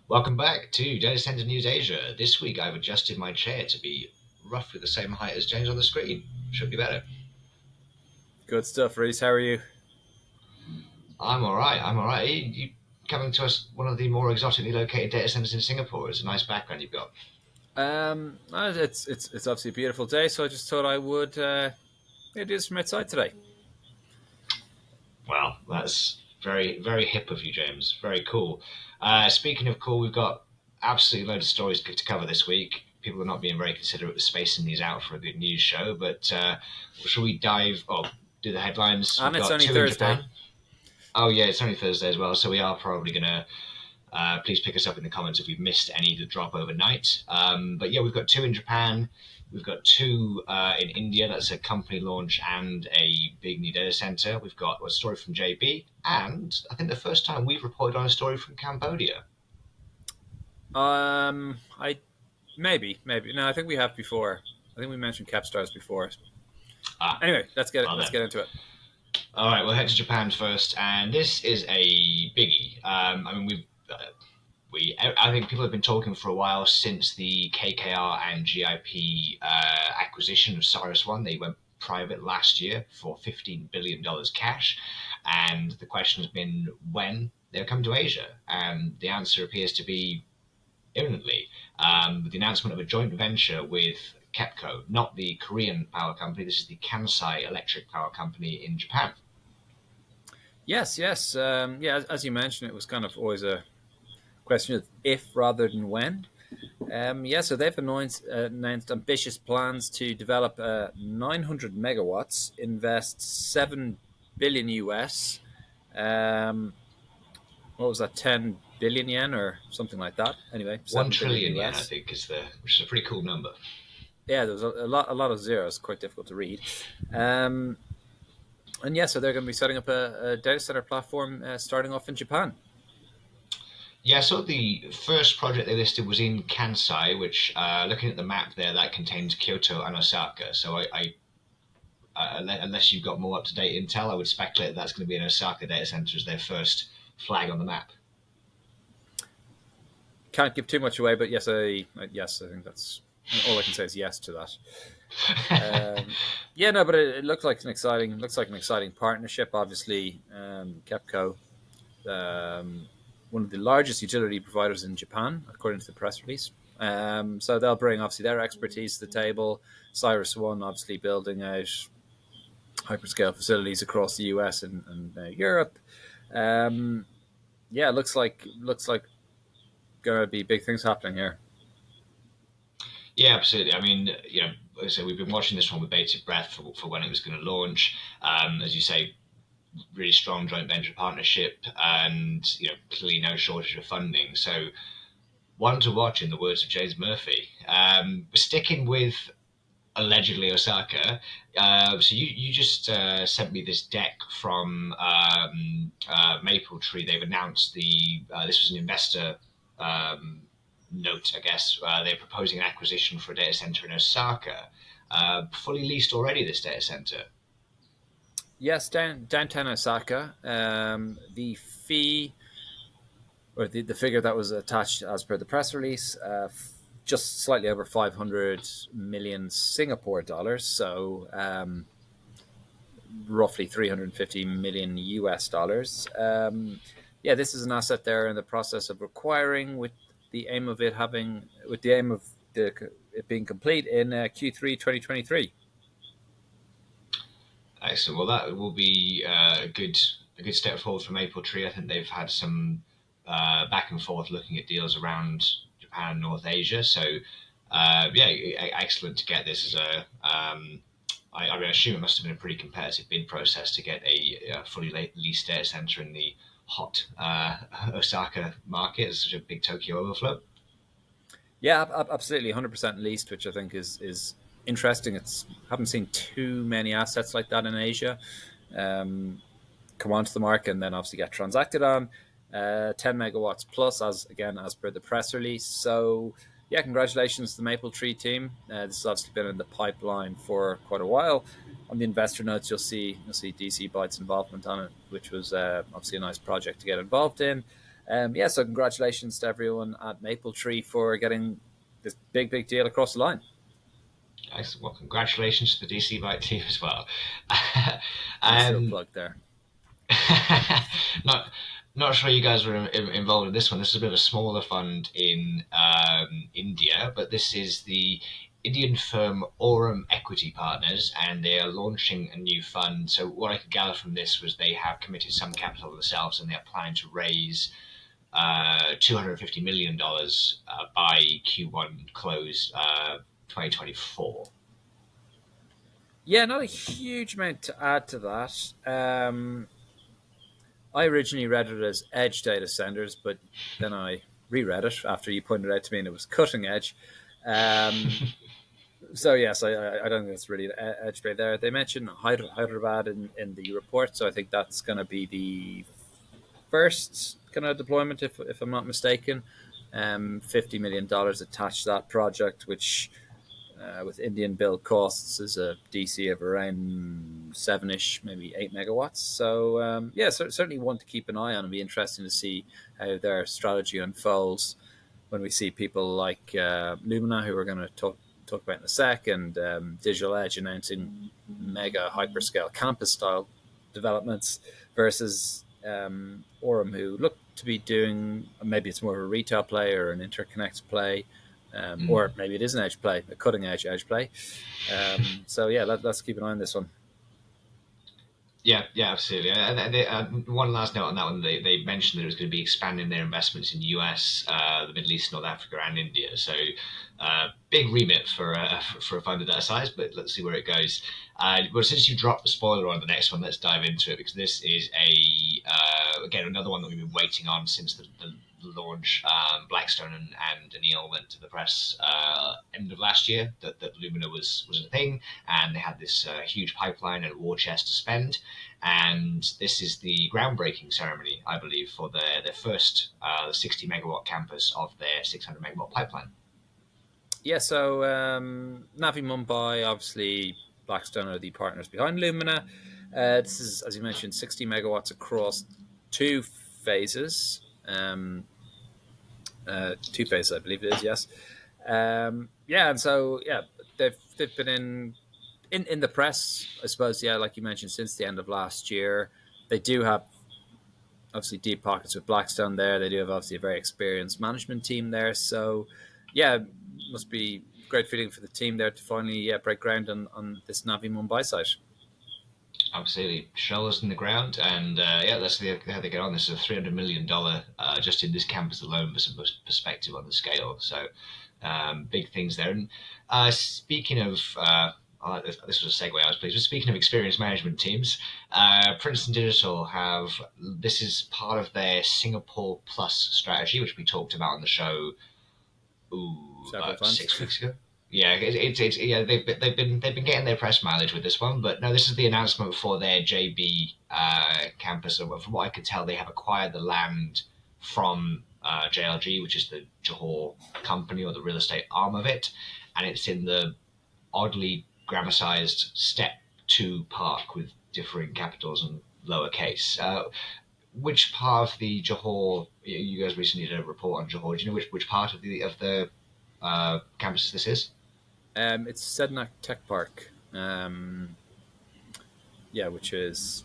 Welcome back to Data Center News Asia. This week I've adjusted my chair to be roughly the same height as James on the screen. Should be better. Good stuff, Rhys. How are you? I'm alright, You coming to us one of the more exotically located data centers in Singapore. It's a nice background you've got. It's obviously a beautiful day, so I just thought I would do this from outside today. Well, that's very, very hip of you, James. Very cool. Speaking of cool, we've got absolutely loads of stories to cover this week. People are not being very considerate of spacing these out for a good news show, but shall we dive? Oh, do the headlines. And We've it's got only two in Thursday. Japan. Oh yeah, it's only Thursday as well, so we are probably gonna. Please pick us up in the comments if we've missed any that drop overnight. But yeah, we've got two in Japan. We've got two in India. That's a company launch and a big new data center. We've got a story from JB, and I think the first time we've reported on a story from Cambodia. I maybe. No, I think we have before. I think we mentioned Capstars before. Ah, Anyway, well let's then. get into it. All right, we'll head to Japan first, and this is a biggie. I mean, I think people have been talking for a while since the KKR and GIP acquisition of CyrusOne. They went private last year for $15 billion cash, and the question has been when they'll come to Asia, and the answer appears to be imminently. With the announcement of a joint venture with KEPCO, not the Korean power company. This is the Kansai electric power company in Japan. Yes. As you mentioned, it was kind of always a question of if rather than when. So they've announced ambitious plans to develop 900 megawatts, invest 7 billion US. What was that, 10 billion yen or something like that? Anyway, 1 7 billion trillion yen, I US. think, which is a pretty cool number. Yeah, there was a lot of zeros, quite difficult to read. Um, so they're going to be setting up a data center platform starting off in Japan. Yeah, so the first project they listed was in Kansai, which, looking at the map there, that contains Kyoto and Osaka. So unless you've got more up to date intel, I would speculate that's going to be an Osaka data center as their first flag on the map. Can't give too much away, but yes, I think that's all I can say is yes to that. But it looks like an exciting partnership. Obviously, KEPCO, one of the largest utility providers in Japan, according to the press release. So they'll bring obviously their expertise to the table. CyrusOne obviously building out hyperscale facilities across the US and Europe. Um, looks like going to be big things happening here. Yeah, absolutely. I mean, like I say, we've been watching this one with bated breath for when it was going to launch. As you say, really strong joint venture partnership, and clearly no shortage of funding. So one to watch, in the words of James Murphy. Sticking with allegedly Osaka. So you just sent me this deck from Mapletree. They've announced this was an investor um, note, I guess. They're proposing an acquisition for a data center in Osaka. Fully leased already, this data center. Yes, downtown Osaka. The fee or the figure that was attached as per the press release, just slightly over 500 million Singapore dollars. So roughly 350 million US dollars. This is an asset they're in the process of acquiring with the aim of it being complete in Q3 2023. Excellent. Well, that will be a good step forward for Mapletree. I think they've had some back and forth looking at deals around Japan and North Asia. So excellent to get this as a. I assume it must have been a pretty competitive bid process to get a fully leased data center in the hot Osaka market. It's such a big Tokyo overflow. Yeah, absolutely, 100% leased, which I think is interesting. It's haven't seen too many assets like that in Asia um, come onto the market and then obviously get transacted on. 10 megawatts plus, as per the press release. So yeah, congratulations to the Mapletree team. This has obviously been in the pipeline for quite a while. On the investor notes, you'll see DC Byte's involvement on it, which was obviously a nice project to get involved in. So congratulations to everyone at Mapletree for getting this big deal across the line. Nice. Well, congratulations to the DC Byte team as well. Nice little plug there. not not sure you guys were involved in this one. This is a bit of a smaller fund in India, but this is the Indian firm Aurum Equity Partners, and they are launching a new fund. So what I could gather from this was they have committed some capital themselves, and they are planning to raise $250 million by Q1 close 2024. Yeah, not a huge amount to add to that. I originally read it as edge data centers, but then I reread it after you pointed out to me and it was cutting edge. So yes, I don't think it's really edge bay there. They mentioned Hyderabad in the report, so I think that's going to be the first kind of deployment, if I'm not mistaken. $50 million attached to that project, which with Indian build costs is a DC of around 7-ish, maybe 8 megawatts. So certainly one to keep an eye on. It'll be interesting to see how their strategy unfolds when we see people like Lumina, who we're going to talk about in a sec, and Digital Edge announcing mega hyperscale campus style developments versus Orum, who look to be doing, maybe it's more of a retail play or an interconnect play, or maybe it is an edge play, a cutting edge play. Let's keep an eye on this one. Yeah, absolutely. And one last note on that one, they mentioned that it was going to be expanding their investments in the US, the Middle East, North Africa, and India. So big remit for a fund of that size, but let's see where it goes. Well, since you dropped the spoiler on the next one, let's dive into it, because this is again, another one that we've been waiting on since the launch. Blackstone and Anil went to the press end of last year that Lumina was a thing, and they had this huge pipeline and war chest to spend. And this is the groundbreaking ceremony, I believe, for their first 60 megawatt campus of their 600 megawatt pipeline. Yeah, so Navi Mumbai, obviously Blackstone are the partners behind Lumina. This is, as you mentioned, 60 megawatts across 2 phases. 2 phases, I believe it is. Yes. And so they've been in the press, I suppose. Yeah, like you mentioned, since the end of last year. They do have obviously deep pockets with Blackstone there. They do have obviously a very experienced management team there. So yeah, must be great feeling for the team there to finally break ground on this Navi Mumbai site. Absolutely, shovels in the ground, and let's see how they get on. This is a $300 million just in this campus alone, for some perspective on the scale. So big things there. And speaking of, this was a segue I was pleased with. Speaking of experienced management teams, Princeton Digital this is part of their Singapore Plus strategy, which we talked about on the show. About 6 weeks ago. Yeah, they've been getting their press mileage with this one, but no, this is the announcement for their JB campus. From what I could tell, they have acquired the land from JLG, which is the Johor company or the real estate arm of it, and it's in the oddly grammar-sized Step 2 park with differing capitals and lowercase. Which part of the Johor? You guys recently did a report on Johor. Do you know which part of the campus this is? It's Sednak Tech Park. Which is.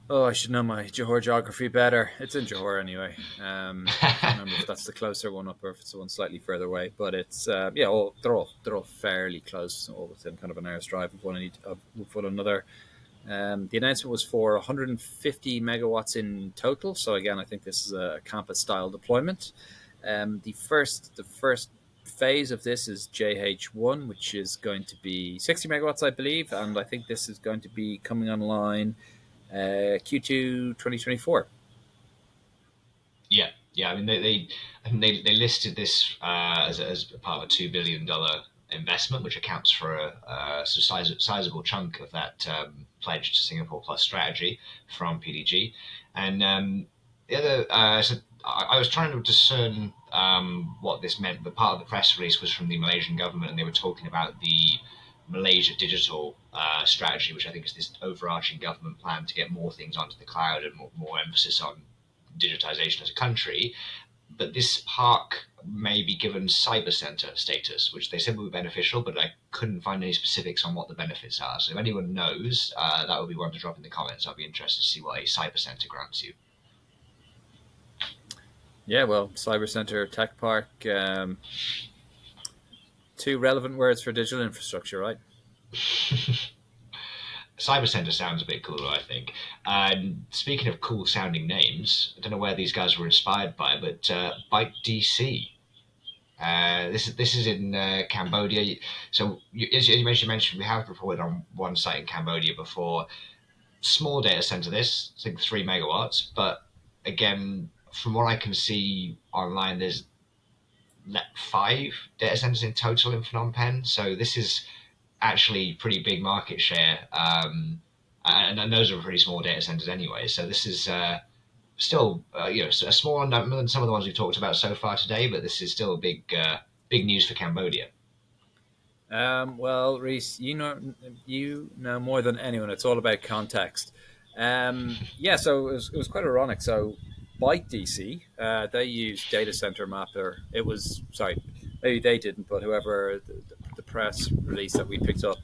Oh, I should know my Johor geography better. It's in Johor anyway. I can't remember if that's the closer one up or if it's the one slightly further away. But it's they're all fairly close, all within kind of an hour's drive of one another. The announcement was for 150 megawatts in total. So again, I think this is a campus-style deployment. The first phase of this is JH1, which is going to be 60 megawatts, I believe, and I think this is going to be coming online Q2 2024. Yeah. I mean, they listed this as part of a $2 billion investment, which accounts for a sizable chunk of that pledge to Singapore Plus strategy from PDG. And the other, so I was trying to discern what this meant, but part of the press release was from the Malaysian government, and they were talking about the Malaysia digital strategy, which I think is this overarching government plan to get more things onto the cloud and more emphasis on digitization as a country. But this park may be given cybercenter status, which they said would be beneficial, but I couldn't find any specifics on what the benefits are. So if anyone knows, that would be one to drop in the comments. I'd be interested to see what a cybercenter grants you. Yeah, well, cybercenter, tech park, two relevant words for digital infrastructure, right? Cybercenter sounds a bit cooler, I think. And speaking of cool sounding names, I don't know where these guys were inspired by, but ByteDC. This is in Cambodia. So as you mentioned, we have reported on one site in Cambodia before. Small data center. This, I think, 3 megawatts. But again, from what I can see online, there's 5 data centers in total in Phnom Penh. So this is actually pretty big market share, and those are pretty small data centers anyway. So this is still a smaller number than some of the ones we've talked about so far today, but this is still a big news for Cambodia. Well, Rhys, you know more than anyone. It's all about context. Yeah, so it was quite ironic. So ByteDC, they used Data Center Mapper. It was, sorry, maybe they didn't, but whoever the press release that we picked up,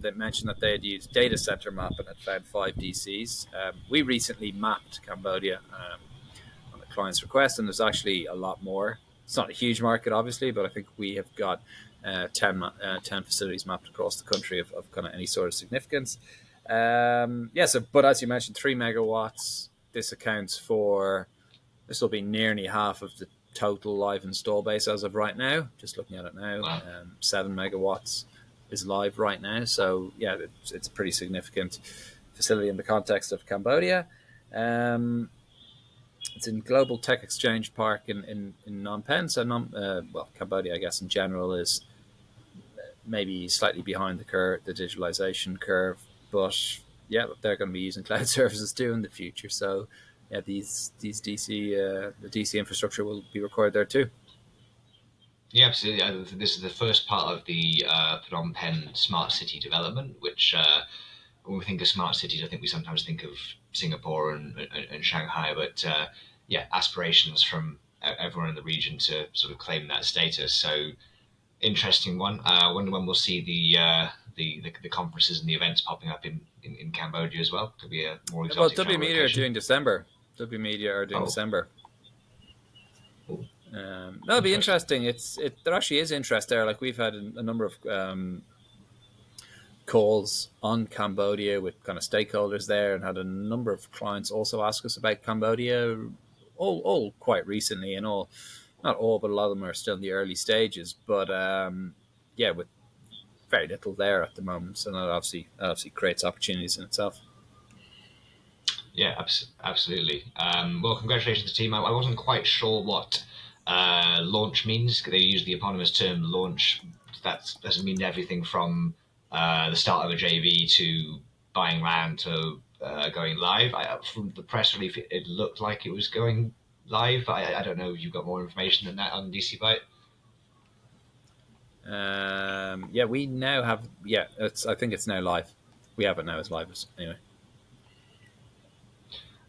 they mentioned that they had used Data Center Map and had found 5 DCs. We recently mapped Cambodia on the client's request, and there's actually a lot more. It's not a huge market, obviously, but I think we have got 10 facilities mapped across the country of kind of any sort of significance. But as you mentioned, 3 megawatts. This accounts for, this will be nearly half of the total live install base as of right now. Just looking at it now, Wow. 7 megawatts is live right now. So yeah, it's a pretty significant facility in the context of Cambodia. It's in Global Tech Exchange Park in Phnom Penh. So Cambodia, I guess, in general is maybe slightly behind the digitalization curve, but yeah, they're going to be using cloud services too in the future. So yeah, the DC infrastructure will be required there too. Yeah, absolutely. This is the first part of the Phnom Penh smart city development, which when we think of smart cities, I think we sometimes think of Singapore and Shanghai, but yeah, aspirations from everyone in the region to sort of claim that status. So interesting one. I wonder when we'll see the conferences and the events popping up in Cambodia as well. Could be a more exotic. Well, W Media are doing December. December. That'll be interesting. There actually is interest there. Like we've had a number of calls on Cambodia with kind of stakeholders there, and had a number of clients also ask us about Cambodia, all quite recently, and not all, but a lot of them are still in the early stages. But yeah, with very little there at the moment, so that obviously creates opportunities in itself. Yeah, absolutely. Well, congratulations to the team. I wasn't quite sure what launch means. They use the eponymous term launch. That doesn't mean everything from the start of a JV to buying land to going live. From the press release, it looked like it was going live. I don't know if you've got more information than that on DC Byte. Yeah, we now have. Yeah, I think it's now live. We have it now as live anyway.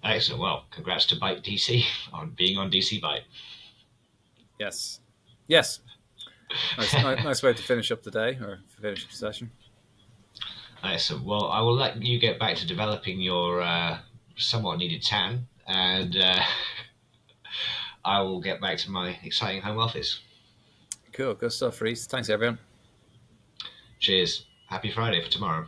Excellent. Well, congrats to ByteDC on being on DC Byte. Yes. Nice way to finish up the day or finish the session. Excellent. Well, I will let you get back to developing your somewhat needed tan, and I will get back to my exciting home office. Cool. Good stuff, Rhys. Thanks, everyone. Cheers. Happy Friday for tomorrow.